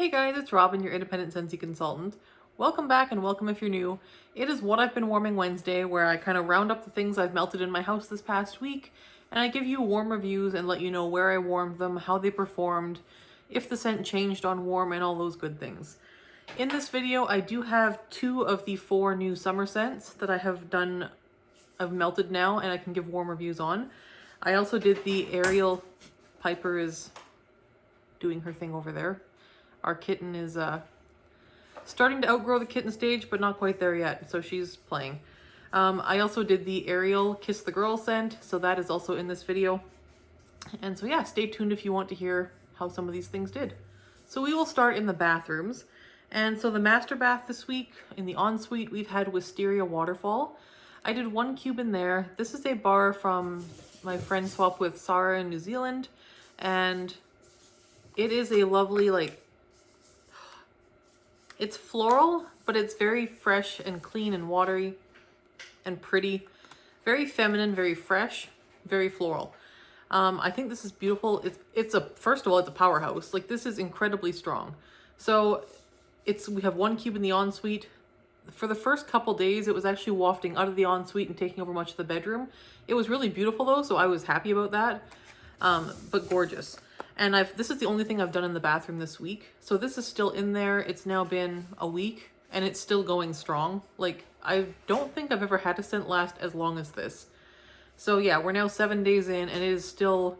Hey guys, it's Robyn, your independent Scentsy consultant. Welcome back and welcome if you're new. It is What I've Been Warming Wednesday, where I kind of round up the things I've melted in my house this past week, and I give you warm reviews and let you know where I warmed them, how they performed, if the scent changed on warm, and all those good things. In this video, I do have 2 of the 4 new summer scents that I've melted now, and I can give warm reviews on. I also did the Ariel. Piper is doing her thing over there. Our kitten is starting to outgrow the kitten stage, but not quite there yet, so she's playing. I also did the Ariel Kiss the Girl scent, so that is also in this video. And so yeah, stay tuned if you want to hear how some of these things did. So we will start in the bathrooms. And so the master bath this week, in the ensuite, we've had Wisteria Waterfall. I did 1 cube in there. This is a bar from my friend swap with Sarah in New Zealand, and it is a lovely, like, it's floral, but it's very fresh and clean and watery and pretty. Very feminine, very fresh, very floral. I think this is beautiful. First of all, it's a powerhouse. Like, this is incredibly strong. So we have 1 cube in the ensuite. For the first couple days, it was actually wafting out of the ensuite and taking over much of the bedroom. It was really beautiful though, so I was happy about that. But gorgeous. And this is the only thing I've done in the bathroom this week. So this is still in there. It's now been a week and it's still going strong. Like, I don't think I've ever had a scent last as long as this. So yeah, we're now 7 days in and it is still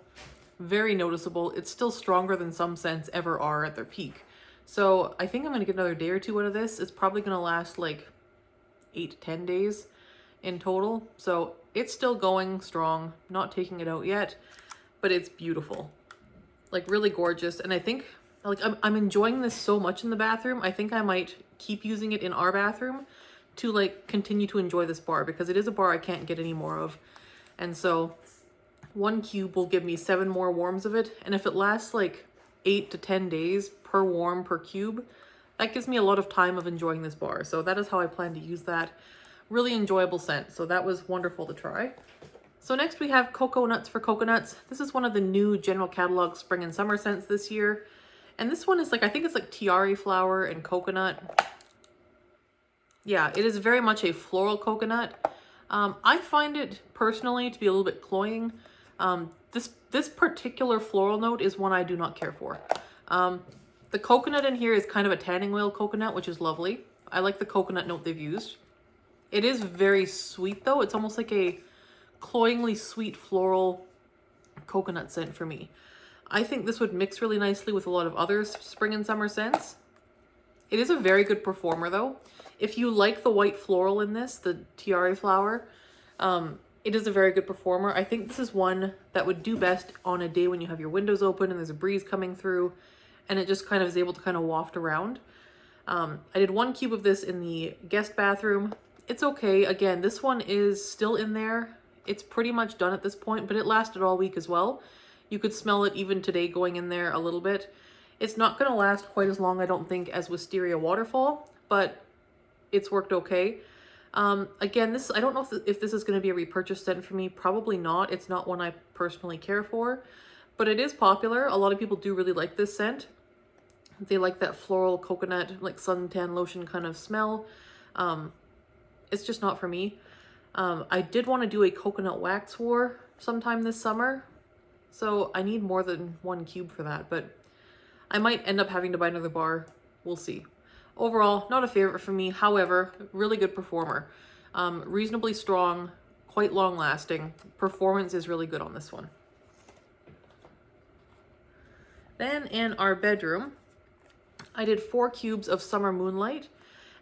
very noticeable. It's still stronger than some scents ever are at their peak. So I think I'm going to get another day or 2 out of this. It's probably going to last like 8 to 10 days in total. So it's still going strong, not taking it out yet, but it's beautiful. Like, really gorgeous. And I think, like, I'm enjoying this so much in the bathroom. I think I might keep using it in our bathroom to, like, continue to enjoy this bar, because it is a bar I can't get any more of. And so 1 cube will give me 7 more warms of it. And if it lasts like 8 to 10 days per warm per cube, that gives me a lot of time of enjoying this bar. So that is how I plan to use that. Really enjoyable scent. So that was wonderful to try. So next we have Cocoa Nuts for Coconuts. This is one of the new general catalog spring and summer scents this year. And this one is like, I think it's like tiare flower and coconut. Yeah, it is very much a floral coconut. I find it personally to be a little bit cloying. This particular floral note is one I do not care for. The coconut in here is kind of a tanning oil coconut, which is lovely. I like the coconut note they've used. It is very sweet though. It's almost like a cloyingly sweet floral coconut scent for me. I think this would mix really nicely with a lot of other spring and summer scents. It is a very good performer though. If you like the white floral in this, the tiare flower, it is a very good performer. I think this is one that would do best on a day when you have your windows open and there's a breeze coming through and it just kind of is able to kind of waft around. I did 1 cube of this in the guest bathroom. It's okay. Again, this one is still in there. It's pretty much done at this point, but it lasted all week as well. You could smell it even today going in there a little bit. It's not going to last quite as long, I don't think, as Wisteria Waterfall, but it's worked okay. Again, I don't know if this is going to be a repurchase scent for me. Probably not. It's not one I personally care for, but it is popular. A lot of people do really like this scent. They like that floral coconut, like suntan lotion kind of smell. It's just not for me. I did want to do a coconut wax war sometime this summer, so I need more than 1 cube for that, but I might end up having to buy another bar. We'll see. Overall, not a favorite for me. However, really good performer. Reasonably strong, quite long lasting. Performance is really good on this one. Then in our bedroom, I did 4 cubes of Summer Moonlight.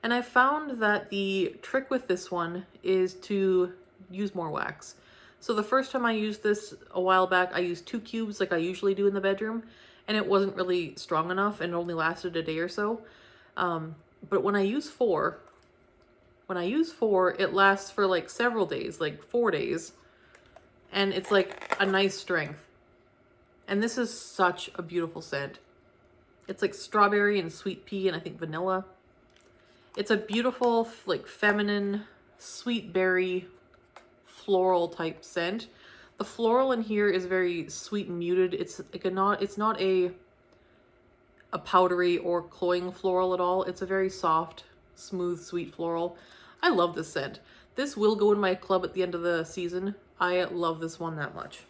And I found that the trick with this one is to use more wax. So the first time I used this a while back, I used 2 cubes like I usually do in the bedroom, and it wasn't really strong enough and it only lasted a day or so. But when I use 4, it lasts for like several days, like 4 days, and it's like a nice strength. And this is such a beautiful scent. It's like strawberry and sweet pea and I think vanilla. It's a beautiful, like, feminine, sweet berry, floral type scent. The floral in here is very sweet and muted. It's like not a a powdery or cloying floral at all. It's a very soft, smooth, sweet floral. I love this scent. This will go in my club at the end of the season. I love this one that much.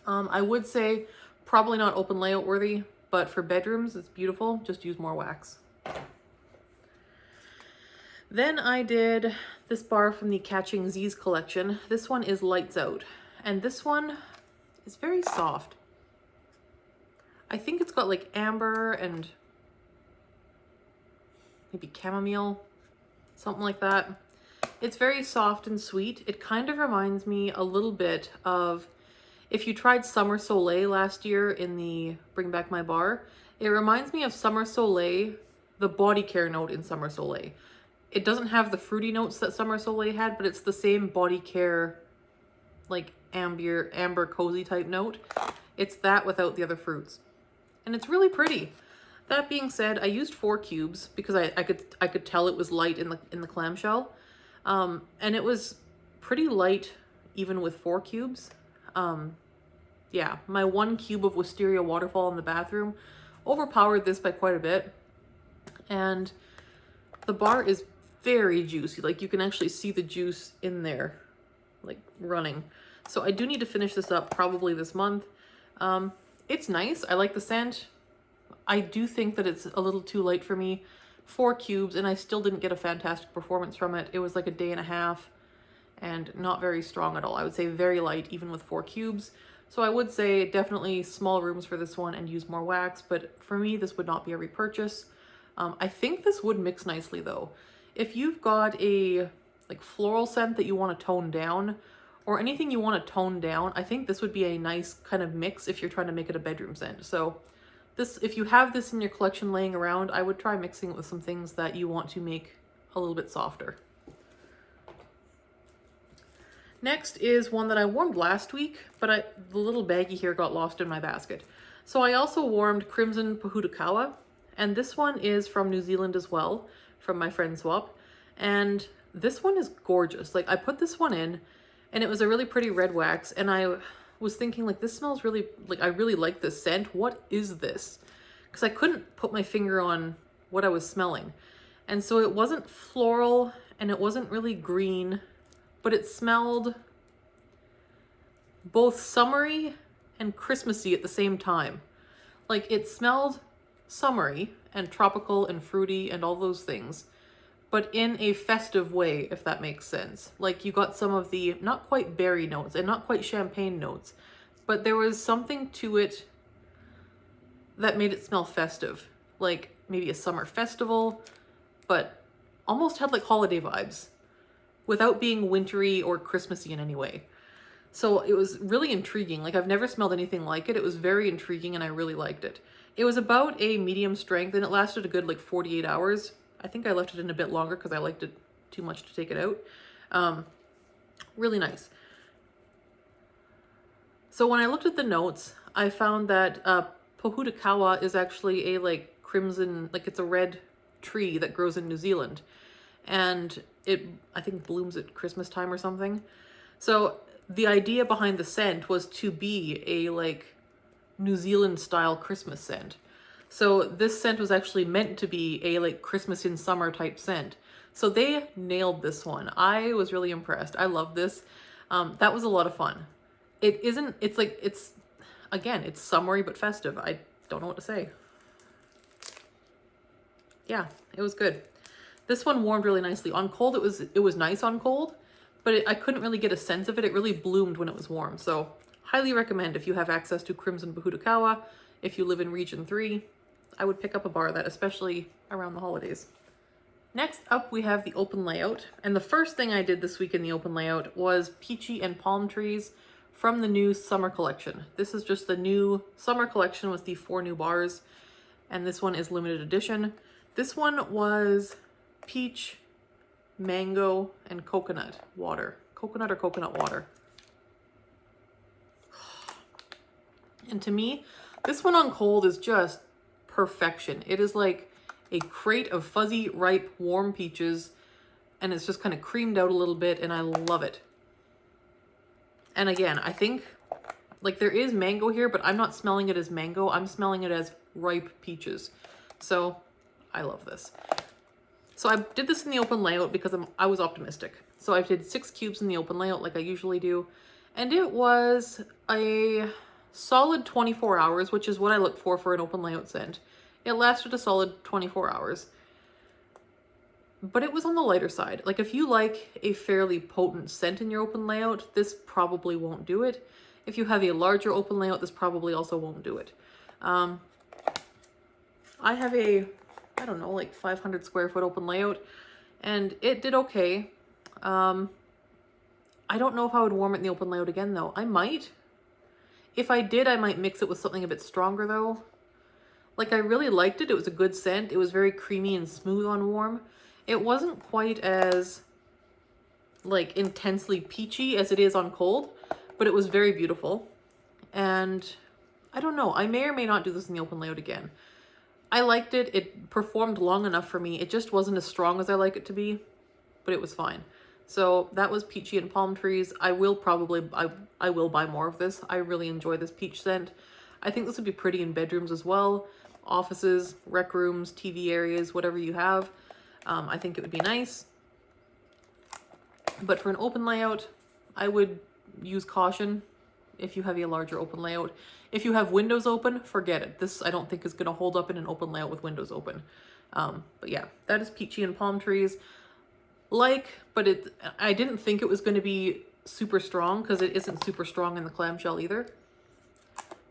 I would say probably not open layout worthy, but for bedrooms, it's beautiful. Just use more wax. Then I did this bar from the Catching Z's collection. This one is Lights Out, and this one is very soft. I think it's got like amber and maybe chamomile, something like that. It's very soft and sweet. It kind of reminds me a little bit of, if you tried Summer Soleil last year in the Bring Back My Bar, it reminds me of Summer Soleil, the body care note in Summer Soleil. It doesn't have the fruity notes that Summer Soleil had, but it's the same body care, like amber cozy type note. It's that without the other fruits. And it's really pretty. That being said, I used 4 cubes because I could tell it was light in the clamshell. And it was pretty light even with 4 cubes. Yeah, my 1 cube of Wisteria Waterfall in the bathroom overpowered this by quite a bit. And the bar is very juicy. Like, you can actually see the juice in there, like, running. So I do need to finish this up probably this month. It's nice. I like the scent. I do think that it's a little too light for me. 4 cubes, and I still didn't get a fantastic performance from it. It was like a day and a half and not very strong at all. I would say very light even with 4 cubes. So I would say definitely small rooms for this one and use more wax, but for me this would not be a repurchase. I think this would mix nicely though. If you've got a like floral scent that you want to tone down, or anything you want to tone down, I think this would be a nice kind of mix if you're trying to make it a bedroom scent. So this, if you have this in your collection laying around, I would try mixing it with some things that you want to make a little bit softer. Next is one that I warmed last week, but the little baggie here got lost in my basket. So I also warmed Crimson Pohutukawa, and this one is from New Zealand as well, from my friend Swap. And this one is gorgeous. Like, I put this one in, and it was a really pretty red wax, and I was thinking, like, this smells really, like, I really like this scent. What is this? Because I couldn't put my finger on what I was smelling. And so it wasn't floral, and it wasn't really green, but it smelled both summery and Christmassy at the same time. Like, it smelled summery and tropical and fruity and all those things, but in a festive way, if that makes sense. Like, you got some of the not quite berry notes and not quite champagne notes, but there was something to it that made it smell festive. Like maybe a summer festival, but almost had like holiday vibes without being wintry or Christmassy in any way. So it was really intriguing. Like, I've never smelled anything like it. It was very intriguing and I really liked it. It was about a medium strength and it lasted a good like 48 hours. I think I left it in a bit longer because I liked it too much to take it out. Really nice. So when I looked at the notes, I found that Pohutukawa is actually a like crimson, like it's a red tree that grows in New Zealand. And it, I think, blooms at Christmas time or something. So the idea behind the scent was to be a like New Zealand style Christmas scent. So this scent was actually meant to be a like Christmas in summer type scent. So they nailed this one. I was really impressed. I love this. That was a lot of fun. It's again, it's summery but festive. I don't know what to say. Yeah, it was good. This one warmed really nicely. On cold, it was nice on cold, but I couldn't really get a sense of it. It really bloomed when it was warm. So highly recommend if you have access to Crimson Pohutukawa. If you live in Region 3, I would pick up a bar of that, especially around the holidays. Next up, we have the open layout. And the first thing I did this week in the open layout was Peachy and Palm Trees from the new summer collection. This is just the new summer collection with the 4 new bars. And this one is limited edition. This one was peach, mango, and coconut water. Coconut or coconut water. And to me, this one on cold is just perfection. It is like a crate of fuzzy, ripe, warm peaches, and it's just kind of creamed out a little bit, and I love it. And again, I think like there is mango here, but I'm not smelling it as mango. I'm smelling it as ripe peaches. So I love this. So I did this in the open layout because I was optimistic. So I did 6 cubes in the open layout like I usually do. And it was a solid 24 hours, which is what I look for an open layout scent. It lasted a solid 24 hours. But it was on the lighter side. Like if you like a fairly potent scent in your open layout, this probably won't do it. If you have a larger open layout, this probably also won't do it. I have a, I don't know, like 500 square foot open layout, and it did okay. I don't know if I would warm it in the open layout again though. I might. If I did, I might mix it with something a bit stronger though. Like I really liked it. It was a good scent. It was very creamy and smooth on warm. It wasn't quite as like intensely peachy as it is on cold, but it was very beautiful. And I don't know, I may or may not do this in the open layout again. I liked it. It performed long enough for me. It just wasn't as strong as I like it to be, but it was fine. So that was Peachy and Palm Trees. I will probably, I will buy more of this. I really enjoy this peach scent. I think this would be pretty in bedrooms as well. Offices, rec rooms, TV areas, whatever you have. I think it would be nice. But for an open layout, I would use caution if you have a larger open layout. If you have windows open, forget it. This I don't think is going to hold up in an open layout with windows open. But yeah, that is Peachy and Palm Trees. But I didn't think it was going to be super strong because it isn't super strong in the clamshell either.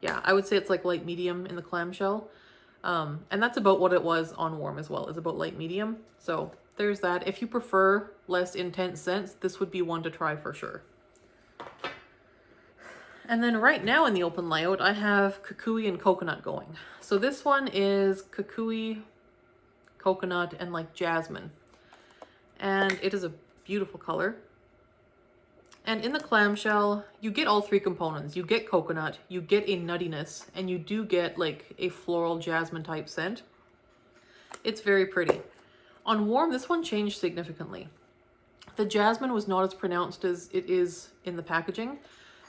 Yeah, I would say it's like light medium in the clamshell. And that's about what it was on warm as well, is about light medium. So there's that. If you prefer less intense scents, this would be one to try for sure. And then right now in the open layout, I have Kukui and Coconut going. So this one is Kukui, Coconut, and like Jasmine. And it is a beautiful color. And in the clamshell, you get all 3 components. You get coconut, you get a nuttiness, and you do get like a floral jasmine type scent. It's very pretty. On warm, this one changed significantly. The jasmine was not as pronounced as it is in the packaging.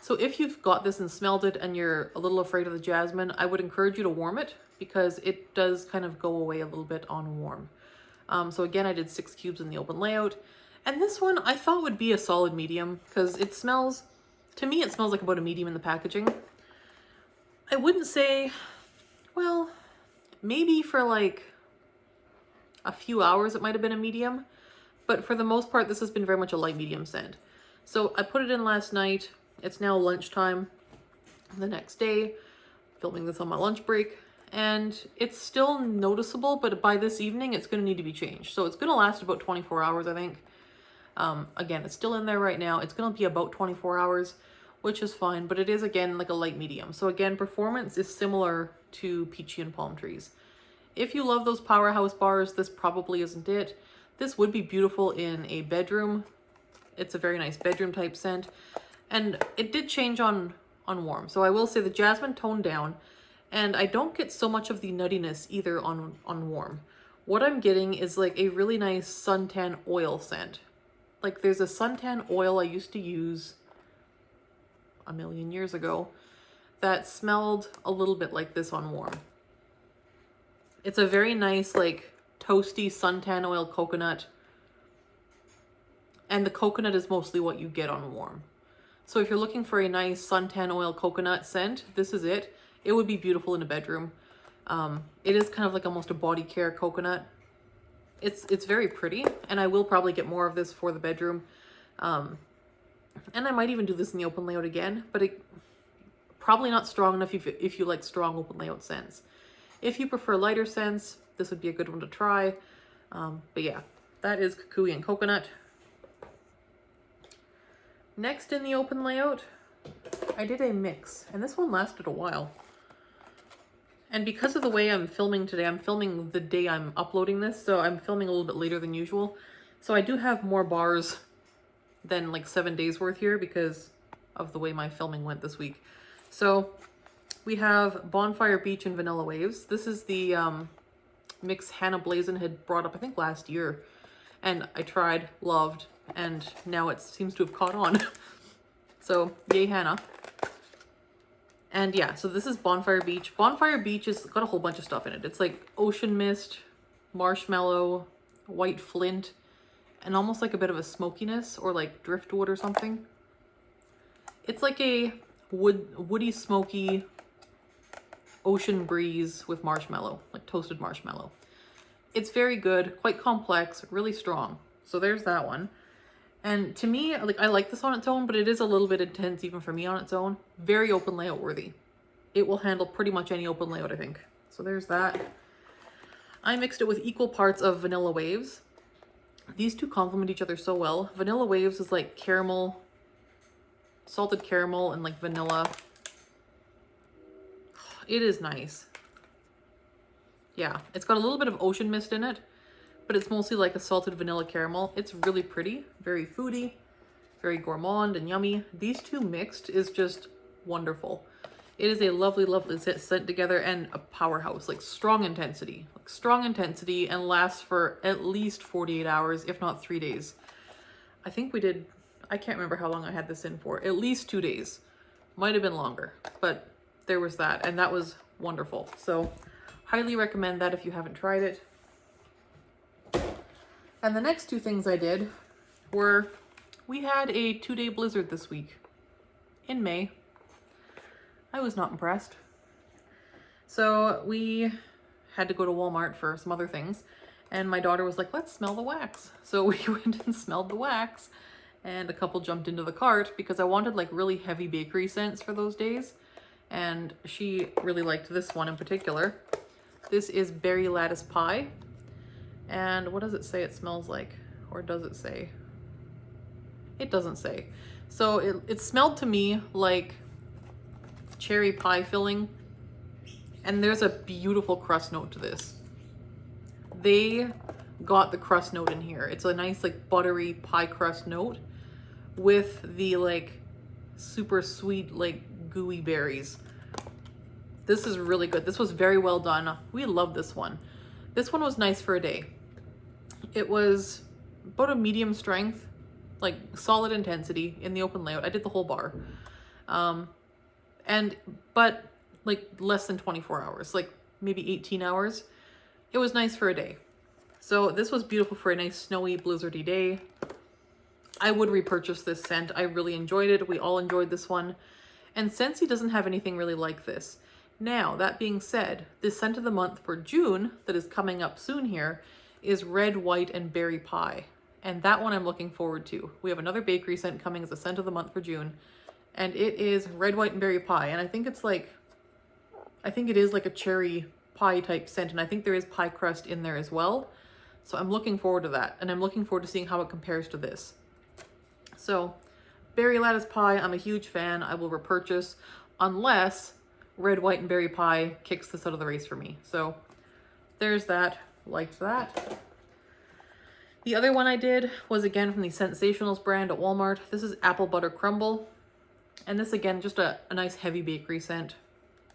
So if you've got this and smelled it and you're a little afraid of the jasmine, I would encourage you to warm it because it does kind of go away a little bit on warm. So again, I did 6 cubes in the open layout. And this one I thought would be a solid medium because it smells, to me, it smells like about a medium in the packaging. I wouldn't say, well, maybe for like a few hours it might have been a medium, but for the most part, this has been very much a light medium scent. So I put it in last night. It's now lunchtime the next day, filming this on my lunch break, and it's still noticeable, but by this evening, it's going to need to be changed. So it's going to last about 24 hours, I think. Again, it's still in there right now. It's going to be about 24 hours, which is fine, but it is, again, like a light medium. So again, performance is similar to Peachy and Palm Trees. If you love those powerhouse bars, this probably isn't it. This would be beautiful in a bedroom. It's a very nice bedroom type scent. And it did change on warm. So I will say the jasmine toned down, and I don't get so much of the nuttiness either on warm. What I'm getting is like a really nice suntan oil scent. Like there's a suntan oil I used to use a million years ago that smelled a little bit like this on warm. It's a very nice like toasty suntan oil coconut, and the coconut is mostly what you get on warm. So if you're looking for a nice suntan oil coconut scent, this is it. It would be beautiful in a bedroom. It is kind of like almost a body care coconut. It's very pretty, and I will probably get more of this for the bedroom. And I might even do this in the open layout again, but it probably not strong enough if you like strong open layout scents. If you prefer lighter scents, this would be a good one to try. But yeah, that is Kukui and Coconut. Next in the open layout, I did a mix, and this one lasted a while. And because of the way I'm filming today, I'm filming the day I'm uploading this, so I'm filming a little bit later than usual. So I do have more bars than like 7 days worth here because of the way my filming went this week. So we have Bonfire Beach and Vanilla Waves. This is the mix Hannah Blazin had brought up, I think, last year. And I tried, loved, and now it seems to have caught on. So, yay Hannah. And yeah, so this is Bonfire Beach. Bonfire Beach has got a whole bunch of stuff in it. It's like ocean mist, marshmallow, white flint, and almost like a bit of a smokiness or like driftwood or something. It's like a woody, smoky ocean breeze with marshmallow, like toasted marshmallow. It's very good, quite complex, really strong. So there's that one. And to me, like, I like this on its own, but it is a little bit intense even for me on its own. Very open layout worthy. It will handle pretty much any open layout, I think. So there's that. I mixed it with equal parts of Vanilla Waves. These two complement each other so well. Vanilla Waves is like caramel, salted caramel, and like vanilla. It is nice. Yeah, it's got a little bit of ocean mist in it, but it's mostly like a salted vanilla caramel. It's really pretty, very foodie, very gourmand and yummy. These two mixed is just wonderful. It is a lovely, lovely scent together and a powerhouse, like strong intensity and lasts for at least 48 hours, if not 3 days. I think we did, I can't remember how long I had this in for, at least 2 days. Might have been longer, but there was that, and that was wonderful. So highly recommend that if you haven't tried it. And the next two things I did were, we had a 2-day blizzard this week in May. I was not impressed. So we had to go to Walmart for some other things, and my daughter was like, let's smell the wax. So we went and smelled the wax, and a couple jumped into the cart because I wanted like really heavy bakery scents for those days. And she really liked this one in particular. This is Berry Lattice Pie. And what does it say it smells like? Or does it say? It doesn't say. So it smelled to me like cherry pie filling. And there's a beautiful crust note to this. They got the crust note in here. It's a nice like buttery pie crust note with the like super sweet like gooey berries. This is really good. This was very well done. We love this one. This one was nice for a day. It was about a medium strength, like solid intensity in the open layout. I did the whole bar. But like less than 24 hours, like maybe 18 hours. It was nice for a day. So this was beautiful for a nice snowy, blizzardy day. I would repurchase this scent. I really enjoyed it. We all enjoyed this one. And Scentsy doesn't have anything really like this. Now, that being said, the scent of the month for June that is coming up soon here is Red, White, and Berry Pie. And that one I'm looking forward to. We have another bakery scent coming as a scent of the month for June. And it is Red, White, and Berry Pie. And I think it's like, I think it is like a cherry pie type scent. And I think there is pie crust in there as well. So I'm looking forward to that. And I'm looking forward to seeing how it compares to this. So Berry Lattice Pie, I'm a huge fan. I will repurchase unless Red, White, and Berry Pie kicks this out of the race for me. So there's that. Liked that. The other one I did was again from the Sensationals brand at Walmart. This is Apple Butter Crumble. And this again, just a nice heavy bakery scent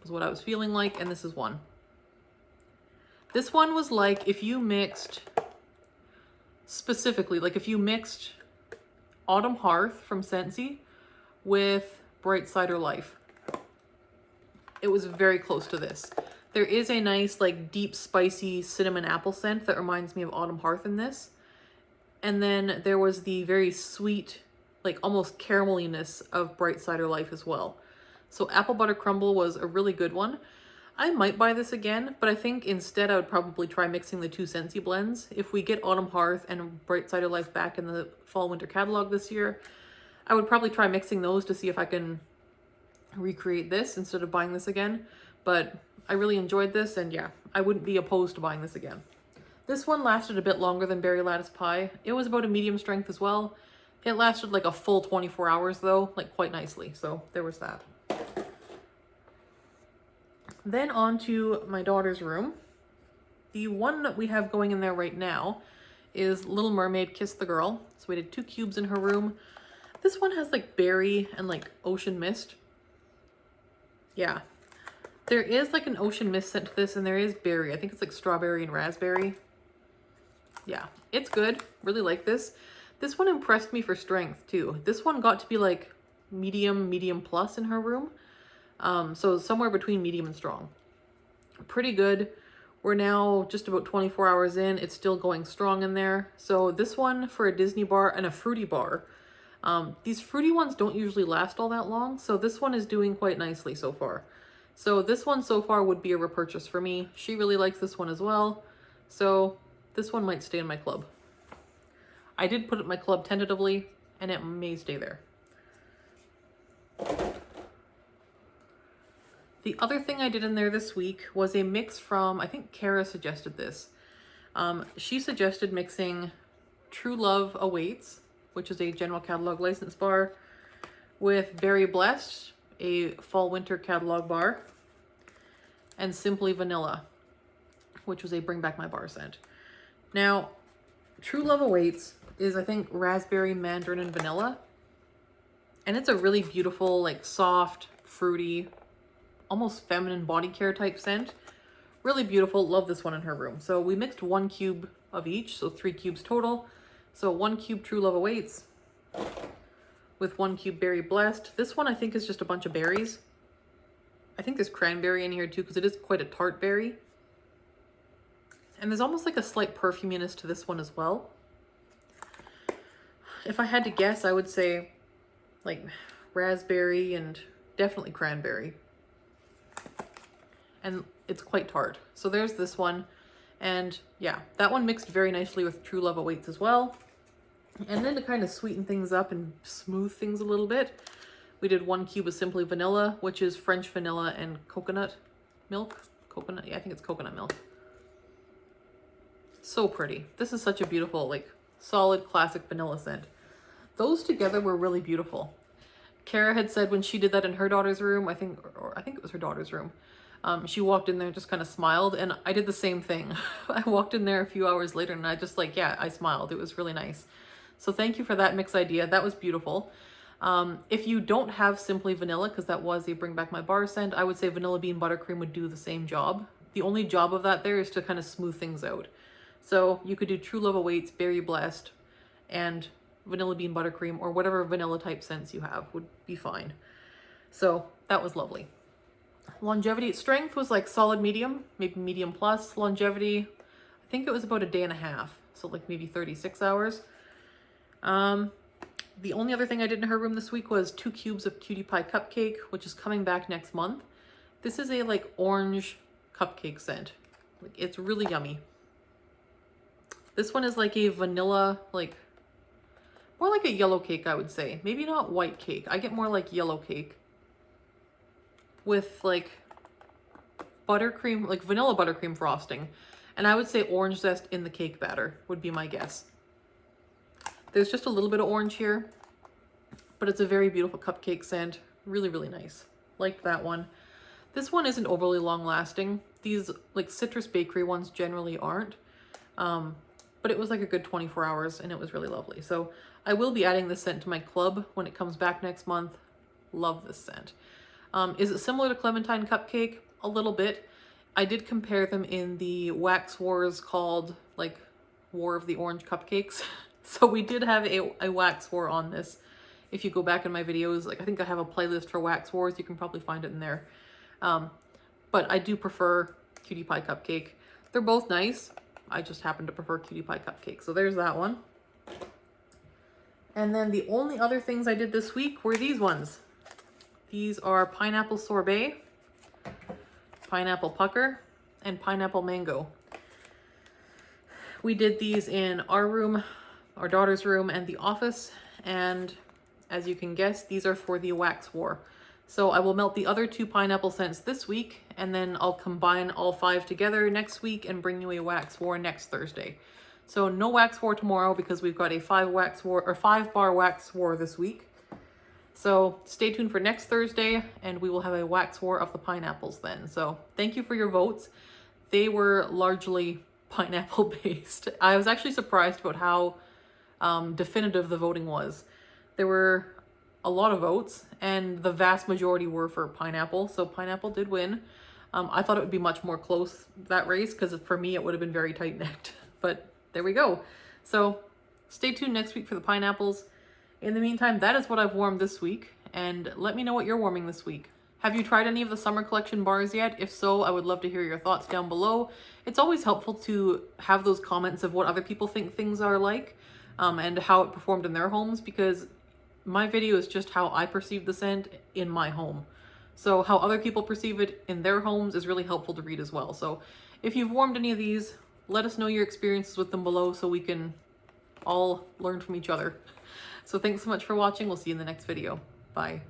was what I was feeling like. And this is one. This one was like if you mixed, specifically, like if you mixed Autumn Hearth from Scentsy with Bright Cider Life. It was very close to this. There is a nice like deep spicy cinnamon apple scent that reminds me of Autumn Hearth in this. And then there was the very sweet, like almost carameliness of Bright Cider Life as well. So Apple Butter Crumble was a really good one. I might buy this again, but I think instead I would probably try mixing the two Scentsy blends. If we get Autumn Hearth and Bright Cider Life back in the fall winter catalog this year, I would probably try mixing those to see if I can recreate this instead of buying this again. But I really enjoyed this, and yeah, I wouldn't be opposed to buying this again. This one lasted a bit longer than Berry Lattice Pie. It was about a medium strength as well. It lasted like a full 24 hours though, like quite nicely. So there was that. Then on to my daughter's room. The one that we have going in there right now is Little Mermaid Kiss the Girl. So we did 2 cubes in her room. This one has like berry and like ocean mist. Yeah. There is like an ocean mist scent to this, and there is berry. I think it's like strawberry and raspberry. Yeah, it's good. Really like this. This one impressed me for strength too. This one got to be like medium plus in her room. So somewhere between medium and strong. Pretty good. We're now just about 24 hours in. It's still going strong in there. So this one for a Disney bar and a fruity bar. These fruity ones don't usually last all that long, so this one is doing quite nicely so far. So this one so far would be a repurchase for me. She really likes this one as well, so this one might stay in my club. I did put it in my club tentatively, and it may stay there. The other thing I did in there this week was a mix from, I think Kara suggested this. She suggested mixing True Love Awaits, which is a general catalog license bar, with Berry Blessed, a fall winter catalog bar, and Simply Vanilla, which was a Bring Back My Bar scent. Now, True Love Awaits is, I think, raspberry, mandarin, and vanilla. And it's a really beautiful, like soft, fruity, almost feminine body care type scent. Really beautiful. Love this one in her room. So we mixed 1 cube of each, so 3 cubes total. So 1 cube True Love Awaits with 1 cube Berry Blessed. This one I think is just a bunch of berries. I think there's cranberry in here too, because it is quite a tart berry. And there's almost like a slight perfuminess to this one as well. If I had to guess, I would say like raspberry and definitely cranberry. And it's quite tart. So there's this one. And yeah, that one mixed very nicely with True Love Awaits as well. And then to kind of sweeten things up and smooth things a little bit, we did 1 cube of Simply Vanilla, which is French vanilla and coconut milk. Coconut, yeah, I think it's coconut milk. So pretty. This is such a beautiful, like, solid classic vanilla scent. Those together were really beautiful. Kara had said when she did that in her daughter's room, I think it was her daughter's room, she walked in there and just kind of smiled, and I did the same thing. I walked in there a few hours later and I just like, yeah, I smiled. It was really nice. So thank you for that mix idea. That was beautiful. If you don't have Simply Vanilla, because that was a Bring Back My Bar scent, I would say Vanilla Bean Buttercream would do the same job. The only job of that there is to kind of smooth things out. So you could do True Love Awaits, Berry Blessed, and Vanilla Bean Buttercream, or whatever vanilla type scents you have would be fine. So that was lovely. Longevity strength was like solid medium, maybe medium plus. Longevity, I think it was about a day and a half, so like maybe 36 hours. The only other thing I did in her room this week was 2 cubes of Cutie Pie Cupcake, which is coming back next month. This is a like orange cupcake scent. Like, it's really yummy. This one is like a vanilla, like more like a yellow cake, I would say. Maybe not white cake. I get more like yellow cake with like buttercream, like vanilla buttercream frosting. And I would say orange zest in the cake batter would be my guess. There's just a little bit of orange here, but it's a very beautiful cupcake scent. Really, really nice. Liked that one. This one isn't overly long lasting. These like citrus bakery ones generally aren't. But it was like a good 24 hours and it was really lovely. So I will be adding this scent to my club when it comes back next month. Love this scent. Is it similar to Clementine Cupcake? A little bit. I did compare them in the Wax Wars called like War of the Orange Cupcakes. So we did have a Wax War on this. If you go back in my videos, like I think I have a playlist for Wax Wars. You can probably find it in there. But I do prefer Cutie Pie Cupcake. They're both nice. I just happen to prefer Cutie Pie Cupcake. So there's that one. And then the only other things I did this week were these ones. These are Pineapple Sorbet, Pineapple Pucker, and Pineapple Mango. We did these in our room, our daughter's room, and the office. And as you can guess, these are for the Wax War. So I will melt the other 2 pineapple scents this week, and then I'll combine all 5 together next week and bring you a Wax War next Thursday. So no Wax War tomorrow because we've got a 5 bar Wax War this week. So stay tuned for next Thursday and we will have a Wax War of the pineapples then. So thank you for your votes. They were largely pineapple based. I was actually surprised about how definitive the voting was. There were a lot of votes and the vast majority were for pineapple. So pineapple did win. I thought it would be much more close, that race, because for me it would have been very tight-necked. But there we go. So stay tuned next week for the pineapples. In the meantime, that is what I've warmed this week. And let me know what you're warming this week. Have you tried any of the summer collection bars yet? If so, I would love to hear your thoughts down below. It's always helpful to have those comments of what other people think things are like, and how it performed in their homes, because my video is just how I perceive the scent in my home. So how other people perceive it in their homes is really helpful to read as well. So if you've warmed any of these, let us know your experiences with them below so we can all learn from each other. So thanks so much for watching. We'll see you in the next video. Bye.